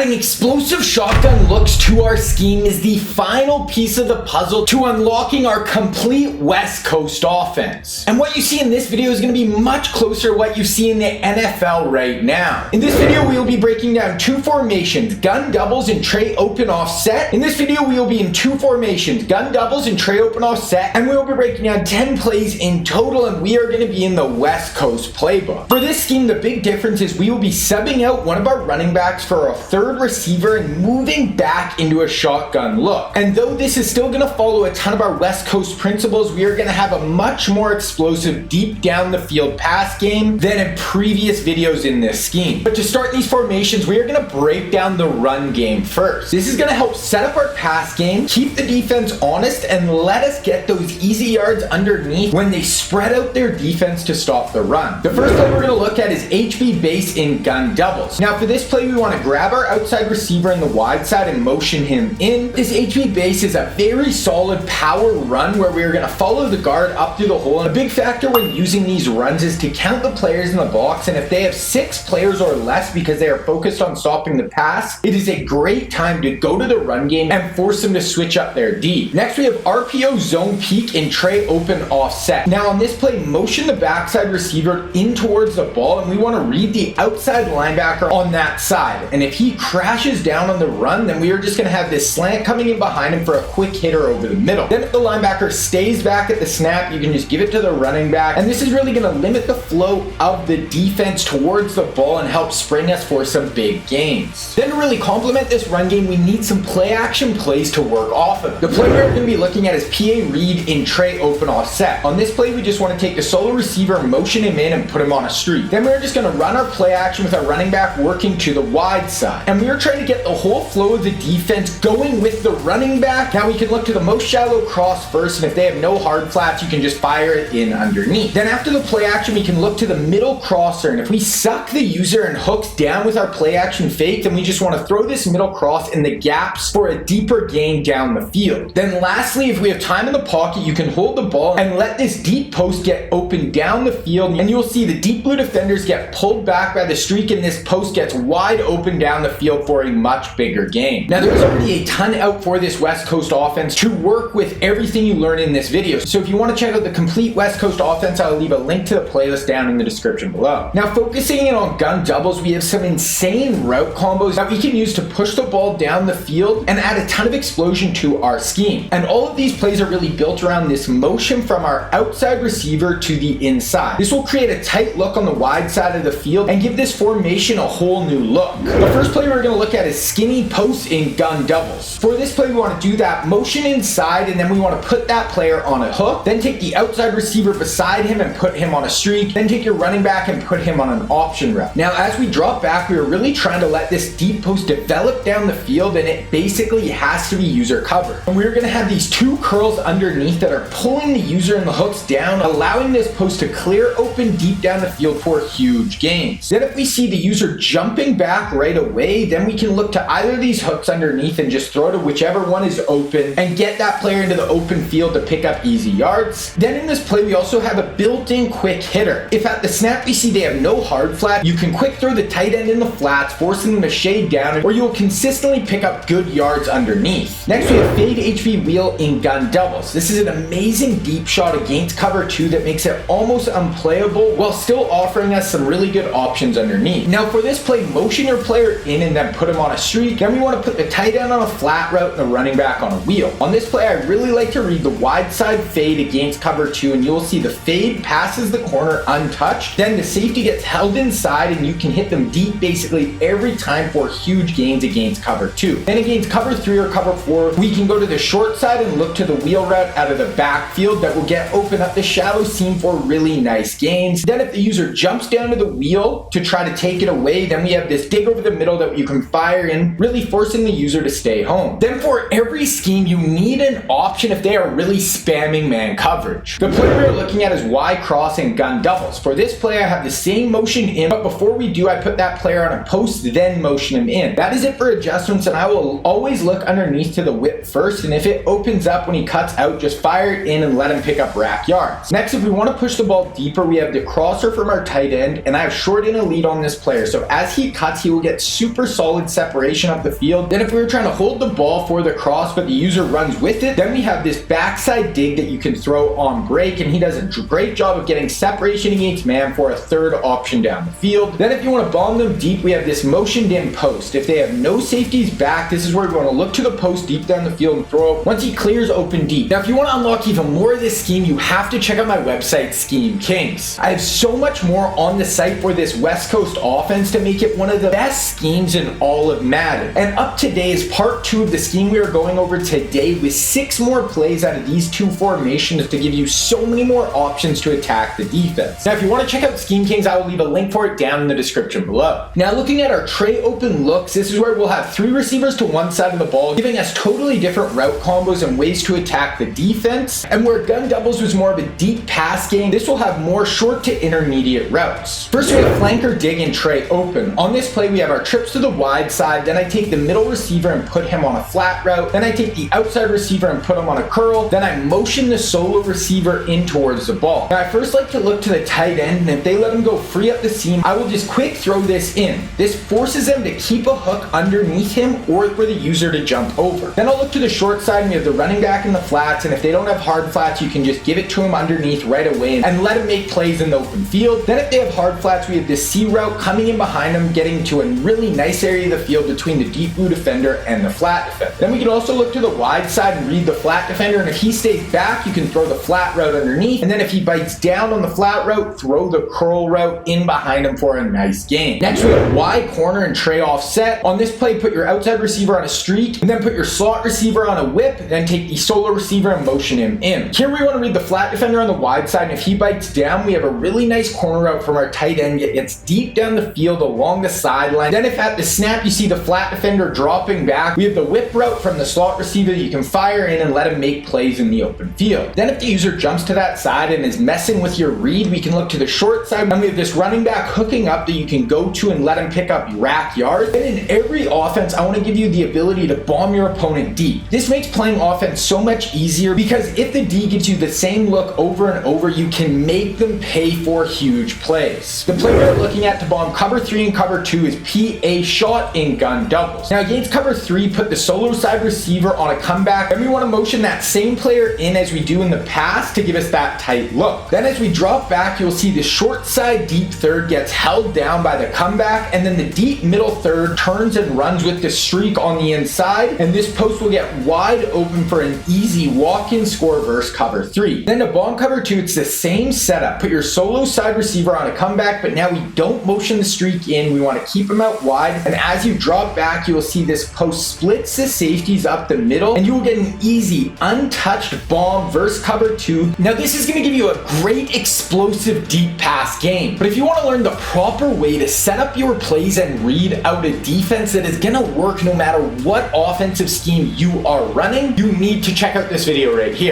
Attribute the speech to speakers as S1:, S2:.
S1: Adding explosive shotgun looks to our scheme is the final piece of the puzzle to unlocking our complete West Coast offense. And what you see in this video is going to be much closer to what you see in the NFL right now. In this video, we will be breaking down two formations, gun doubles and tray open offset. In this video, we will be in two formations, gun doubles and tray open offset, and we will be breaking down 10 plays in total, and we are going to be in the West Coast Playbook. For this scheme, the big difference is we will be subbing out one of our running backs for a third receiver and moving back into a shotgun look. And though this is still going to follow a ton of our West Coast principles, we are going to have a much more explosive deep down the field pass game than in previous videos in this scheme. But to start these formations, we are going to break down the run game first. This is going to help set up our pass game, keep the defense honest, and let us get those easy yards underneath when they spread out their defense to stop the run. The first play we're going to look at is HB base in gun doubles. Now for this play, we want to grab our outside receiver in the wide side and motion him in. This HB base is a very solid power run where we are going to follow the guard up through the hole. And a big factor when using these runs is to count the players in the box, and if they have 6 players or less because they are focused on stopping the pass, it is a great time to go to the run game and force them to switch up their D. Next we have RPO zone peak and tray open offset. Now on this play, motion the backside receiver in towards the ball, and we want to read the outside linebacker on that side. And if he crashes down on the run, then we are just going to have this slant coming in behind him for a quick hitter over the middle. Then if the linebacker stays back at the snap, you can just give it to the running back, and this is really going to limit the flow of the defense towards the ball and help spring us for some big gains. Then to really complement this run game, we need some play action plays to work off of. The play we're going to be looking at is PA read in tray open offset. On this play, we just want to take the solo receiver, motion him in, and put him on a streak. Then we're just going to run our play action with our running back working to the wide side. And we are trying to get the whole flow of the defense going with the running back. Now we can look to the most shallow cross first, and if they have no hard flats, you can just fire it in underneath. Then after the play action, we can look to the middle crosser, and if we suck the user and hooks down with our play action fake, then we just want to throw this middle cross in the gaps for a deeper gain down the field. Then lastly, if we have time in the pocket, you can hold the ball and let this deep post get open down the field, and you'll see the deep blue defenders get pulled back by the streak, and this post gets wide open down the field for a much bigger gain. Now there's already a ton out for this West Coast offense to work with everything you learn in this video. So if you want to check out the complete West Coast offense, I'll leave a link to the playlist down in the description below. Now focusing in on gun doubles, we have some insane route combos that we can use to push the ball down the field and add a ton of explosion to our scheme. And all of these plays are really built around this motion from our outside receiver to the inside. This will create a tight look on the wide side of the field and give this formation a whole new look. The first play we're going to look at is skinny posts in gun doubles. For this play, we want to do that motion inside, and then we want to put that player on a hook, then take the outside receiver beside him and put him on a streak, then take your running back and put him on an option route. Now as we drop back, we are really trying to let this deep post develop down the field, and it basically has to be user covered. And we're going to have these two curls underneath that are pulling the user and the hooks down, allowing this post to clear open deep down the field for huge gains. Then if we see the user jumping back right away, then we can look to either of these hooks underneath and just throw to whichever one is open and get that player into the open field to pick up easy yards. Then in this play, we also have a built-in quick hitter. If at the snap we see they have no hard flat, you can quick throw the tight end in the flats, forcing them to shade down, or you will consistently pick up good yards underneath. Next we have fade HV wheel in gun doubles. This is an amazing deep shot against cover 2 that makes it almost unplayable while still offering us some really good options underneath. Now for this play, motion your player in and then put him on a streak. Then we want to put the tight end on a flat route and the running back on a wheel. On this play, I really like to read the wide side fade against cover 2, and you'll see the fade passes the corner untouched. Then the safety gets held inside, and you can hit them deep basically every time for huge gains against cover 2. Then against cover 3 or cover 4, we can go to the short side and look to the wheel route out of the backfield that will get open up the shallow seam for really nice gains. Then if the user jumps down to the wheel to try to take it away, then we have this dig over the middle that you can fire in, really forcing the user to stay home. Then for every scheme, you need an option if they are really spamming man coverage. The play we're looking at is Y cross and gun doubles. For this play, I have the same motion in, but before we do, I put that player on a post, then motion him in. That is it for adjustments, and I will always look underneath to the whip first, and if it opens up when he cuts out, just fire it in and let him pick up rack yards. Next, if we want to push the ball deeper, we have the crosser from our tight end, and I have short in a lead on this player, so as he cuts, he will get super solid separation up the field. Then if we were trying to hold the ball for the cross, but the user runs with it, then we have this backside dig that you can throw on break, and he does a great job of getting separation against man for a third option down the field. Then if you want to bomb them deep, we have this motioned in post. If they have no safeties back, this is where we want to look to the post deep down the field and throw it once he clears open deep. Now, if you want to unlock even more of this scheme, you have to check out my website, Scheme Kings. I have so much more on the site for this West Coast offense to make it one of the best schemes in all of Madden. And up today is part 2 of the scheme we are going over today, with 6 more plays out of these 2 formations to give you so many more options to attack the defense. Now, if you want to check out Scheme Kings, I will leave a link for it down in the description below. Now, looking at our tray open looks, this is where we'll have 3 receivers to one side of the ball, giving us totally different route combos and ways to attack the defense. And where gun doubles was more of a deep pass game, this will have more short to intermediate routes. First, we have flanker dig and tray open. On this play, we have our trips to the wide side, then I take the middle receiver and put him on a flat route, then I take the outside receiver and put him on a curl, then I motion the solo receiver in towards the ball. Now, I first like to look to the tight end, and if they let him go free up the seam, I will just quick throw this in. This forces them to keep a hook underneath him or for the user to jump over. Then I'll look to the short side, and we have the running back in the flats, and if they don't have hard flats, you can just give it to him underneath right away and let him make plays in the open field. Then if they have hard flats, we have this C route coming in behind him, getting to a really nice area of the field between the deep blue defender and the flat defender. Then we can also look to the wide side and read the flat defender, and if he stays back, you can throw the flat route underneath, and then if he bites down on the flat route, throw the curl route in behind him for a nice gain. Next, we have Y corner and tray offset. On this play, put your outside receiver on a streak, and then put your slot receiver on a whip, then take the solo receiver and motion him in. Here we want to read the flat defender on the wide side, and if he bites down, we have a really nice corner route from our tight end. It gets deep down the field along the sideline. Then if at the snap you see the flat defender dropping back, we have the whip route from the slot receiver that you can fire in and let him make plays in the open field. Then if the user jumps to that side and is messing with your read, we can look to the short side, and we have this running back hooking up that you can go to and let him pick up rack yards. And in every offense, I want to give you the ability to bomb your opponent deep. This makes playing offense so much easier because if the D gives you the same look over and over, you can make them pay for huge plays. The play we're looking at to bomb cover 3 and cover 2 is PA shot in gun doubles. Now against cover 3, put the solo side receiver on a comeback, and we want to motion that same player in as we do in the past to give us that tight look. Then as we drop back, you'll see the short side deep third gets held down by the comeback, and then the deep middle third turns and runs with the streak on the inside, and this post will get wide open for an easy walk-in score versus cover 3. Then to bomb cover 2, it's the same setup. Put your solo side receiver on a comeback, but now we don't motion the streak in. We want to keep him out wide, and as you drop back, you will see this post splits the safeties up the middle, and you will get an easy, untouched bomb versus cover 2. Now this is going to give you a great explosive deep pass game, but if you want to learn the proper way to set up your plays and read out a defense that is going to work no matter what offensive scheme you are running, you need to check out this video right here.